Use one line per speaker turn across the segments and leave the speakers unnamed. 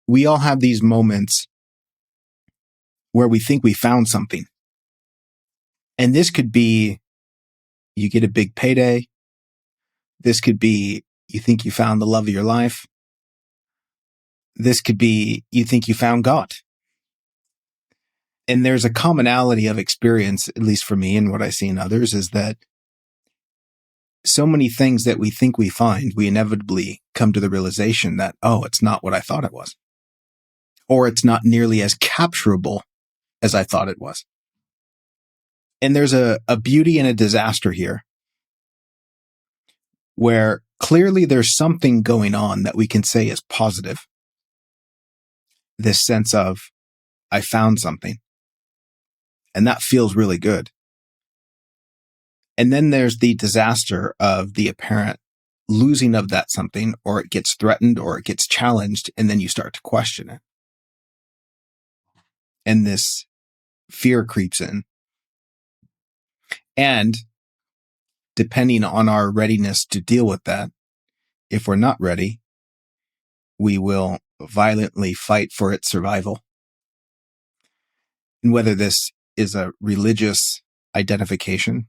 we all have these moments where we think we found something. And this could be you get a big payday. This could be you think you found the love of your life. This could be you think you found God. And there's a commonality of experience, at least for me and what I see in others, is that so many things that we think we find, we inevitably come to the realization that, oh, it's not what I thought it was. Or it's not nearly as capturable as I thought it was. And there's a beauty and a disaster here where clearly there's something going on that we can say is positive. This sense of, I found something. And that feels really good. And then there's the disaster of the apparent losing of that something, or it gets threatened or it gets challenged, and then you start to question it. And this fear creeps in. And depending on our readiness to deal with that, if we're not ready, we will violently fight for its survival. And whether this is a religious identification,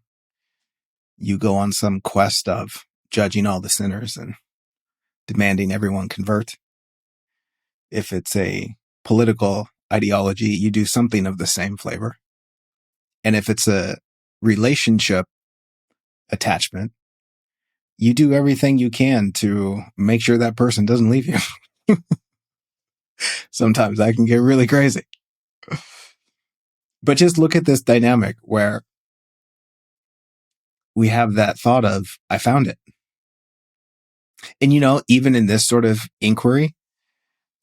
you go on some quest of judging all the sinners and demanding everyone convert. If it's a political ideology, you do something of the same flavor. And if it's a relationship attachment, you do everything you can to make sure that person doesn't leave you. Sometimes that can get really crazy. But just look at this dynamic where we have that thought of, I found it. And even in this sort of inquiry,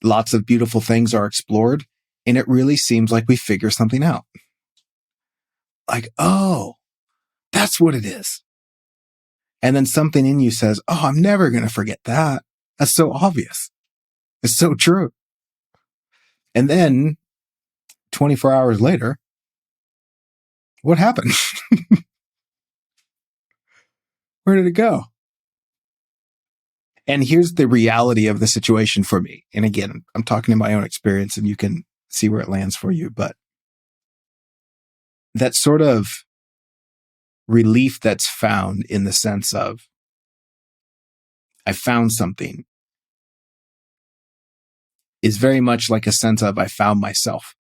lots of beautiful things are explored, and it really seems like we figure something out. Like, oh, that's what it is. And then something in you says, oh, I'm never going to forget that. That's so obvious. It's so true. And then 24 hours later, what happened? Where did it go? And here's the reality of the situation for me. And again, I'm talking in my own experience, and you can see where it lands for you. But that sort of relief that's found in the sense of, I found something, is very much like a sense of, I found myself.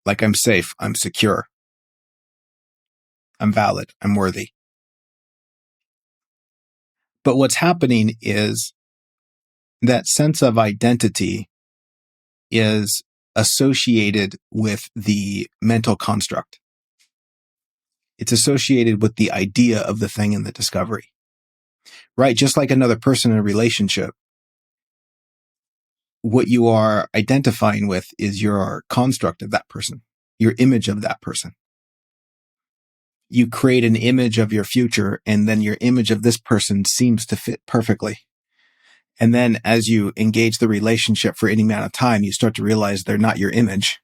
Like I'm safe, I'm secure, I'm valid, I'm worthy. But what's happening is that sense of identity is associated with the mental construct. It's associated with the idea of the thing in the discovery, right? Just like another person in a relationship, what you are identifying with is your construct of that person, your image of that person. You create an image of your future, and then your image of this person seems to fit perfectly. And then as you engage the relationship for any amount of time, you start to realize they're not your image.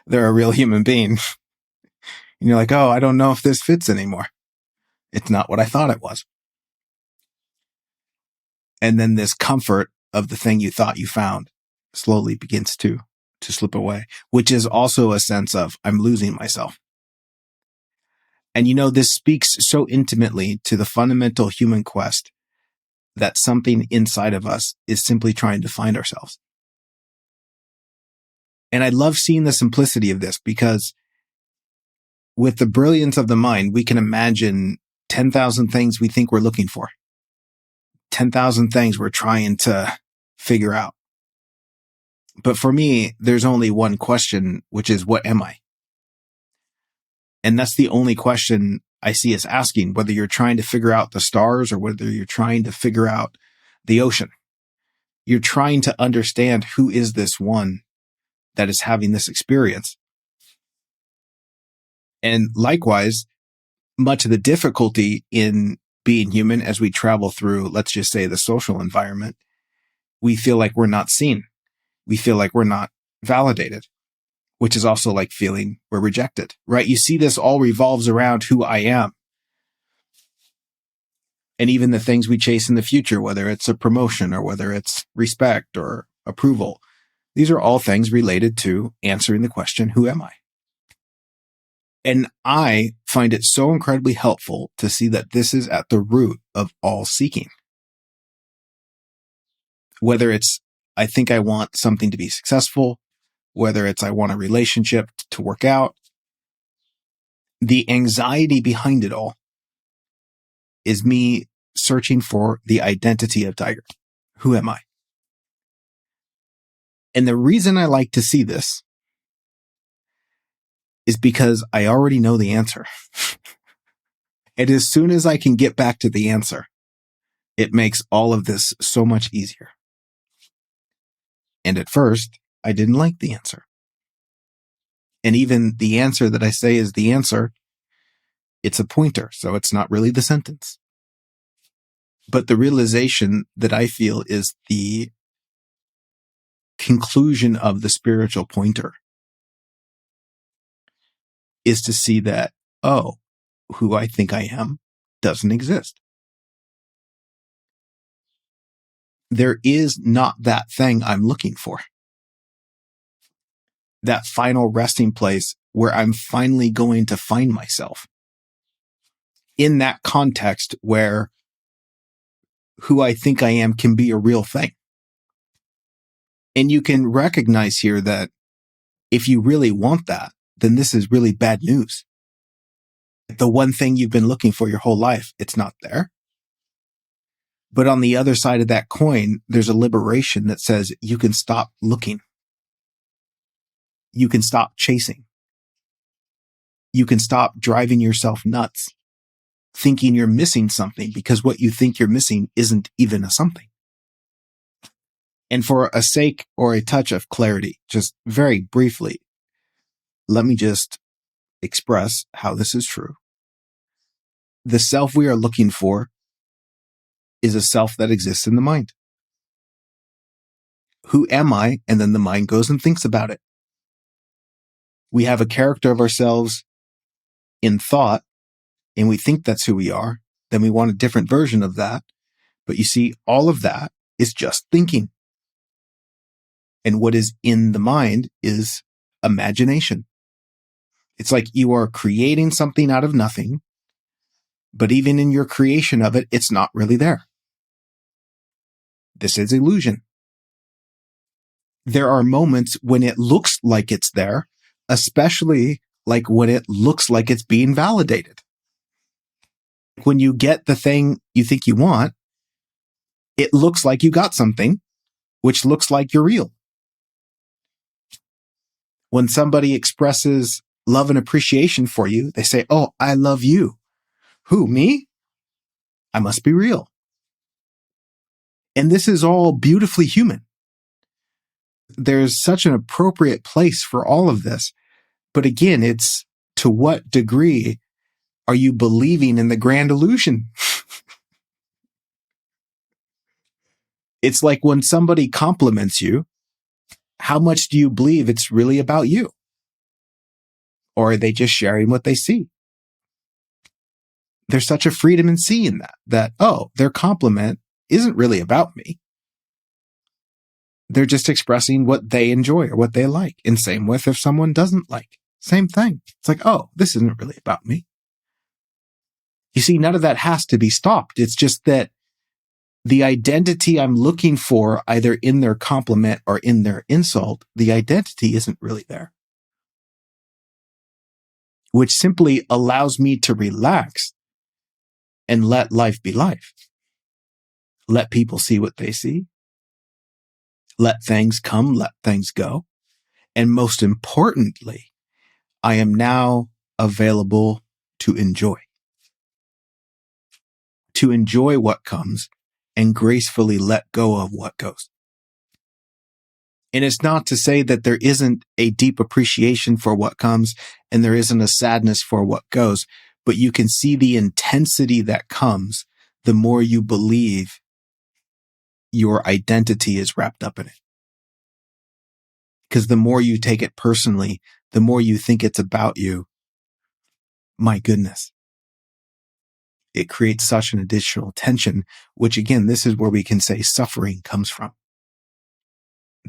They're a real human being. And you're like, oh, I don't know if this fits anymore. It's not what I thought it was. And then this comfort of the thing you thought you found slowly begins to slip away, which is also a sense of, I'm losing myself. And this speaks so intimately to the fundamental human quest that something inside of us is simply trying to find ourselves. And I love seeing the simplicity of this, because with the brilliance of the mind, we can imagine 10,000 things we think we're looking for, 10,000 things we're trying to figure out. But for me, there's only one question, which is, what am I? And that's the only question I see us asking, whether you're trying to figure out the stars or whether you're trying to figure out the ocean. You're trying to understand, who is this one that is having this experience? And likewise, much of the difficulty in being human as we travel through, let's just say, the social environment, we feel like we're not seen. We feel like we're not validated, which is also like feeling we're rejected, right? You see, this all revolves around who I am. And even the things we chase in the future, whether it's a promotion or whether it's respect or approval. These are all things related to answering the question, who am I? And I find it so incredibly helpful to see that this is at the root of all seeking. Whether it's, I think I want something to be successful, whether it's I want a relationship to work out, the anxiety behind it all is me searching for the identity of Tiger. Who am I? And the reason I like to see this is because I already know the answer. And as soon as I can get back to the answer, it makes all of this so much easier. And at first, I didn't like the answer. And even the answer that I say is the answer, it's a pointer, so it's not really the sentence. But the realization that I feel is the conclusion of the spiritual pointer is to see that, oh, who I think I am doesn't exist. There is not that thing I'm looking for. That final resting place where I'm finally going to find myself. In that context where who I think I am can be a real thing. And you can recognize here that if you really want that, then this is really bad news. The one thing you've been looking for your whole life, it's not there. But on the other side of that coin, there's a liberation that says you can stop looking. You can stop chasing. You can stop driving yourself nuts, thinking you're missing something because what you think you're missing isn't even a something. And for a sake or a touch of clarity, just very briefly, let me just express how this is true. The self we are looking for is a self that exists in the mind. Who am I? And then the mind goes and thinks about it. We have a character of ourselves in thought, and we think that's who we are. Then we want a different version of that. But you see, all of that is just thinking. And what is in the mind is imagination. It's like you are creating something out of nothing, but even in your creation of it, it's not really there. This is illusion. There are moments when it looks like it's there, especially like when it looks like it's being validated. When you get the thing you think you want, it looks like you got something, which looks like you're real. When somebody expresses love and appreciation for you, they say, oh, I love you. Who, me? I must be real. And this is all beautifully human. There's such an appropriate place for all of this. But again, it's to what degree are you believing in the grand illusion? It's like when somebody compliments you, how much do you believe it's really about you? Or are they just sharing what they see? There's such a freedom in seeing that, oh, their compliment isn't really about me. They're just expressing what they enjoy or what they like. And same with if someone doesn't like. Same thing. It's like, oh, this isn't really about me. You see, none of that has to be stopped. It's just that the identity I'm looking for, either in their compliment or in their insult, the identity isn't really there. Which simply allows me to relax and let life be life. Let people see what they see. Let things come, let things go. And most importantly, I am now available to enjoy. To enjoy what comes and gracefully let go of what goes. And it's not to say that there isn't a deep appreciation for what comes and there isn't a sadness for what goes, but you can see the intensity that comes the more you believe your identity is wrapped up in it. Because the more you take it personally, the more you think it's about you. My goodness. It creates such an additional tension, which again, this is where we can say suffering comes from.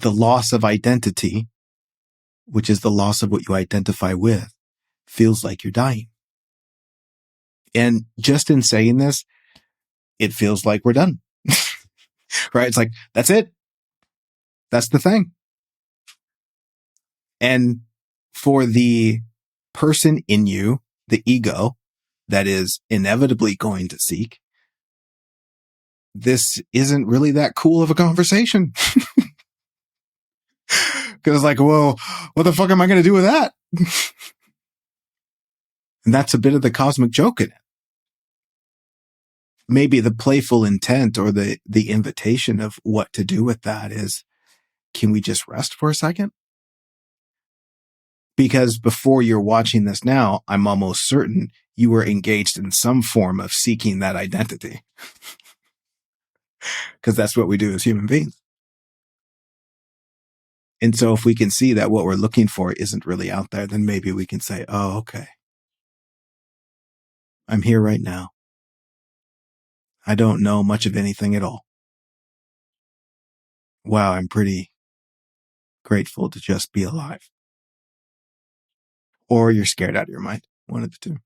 the loss of identity, which is the loss of what you identify with, feels like you're dying. And just in saying this, it feels like we're done. Right? It's like, that's it. That's the thing. And for the person in you, the ego, that is inevitably going to seek, this isn't really that cool of a conversation. Because it's like, whoa, what the fuck am I going to do with that? And that's a bit of the cosmic joke in it. Maybe the playful intent or the invitation of what to do with that is, can we just rest for a second? Because before you're watching this now, I'm almost certain you were engaged in some form of seeking that identity. Because that's what we do as human beings. And so if we can see that what we're looking for isn't really out there, then maybe we can say, oh, okay, I'm here right now. I don't know much of anything at all. Wow, I'm pretty grateful to just be alive. Or you're scared out of your mind. One of the two.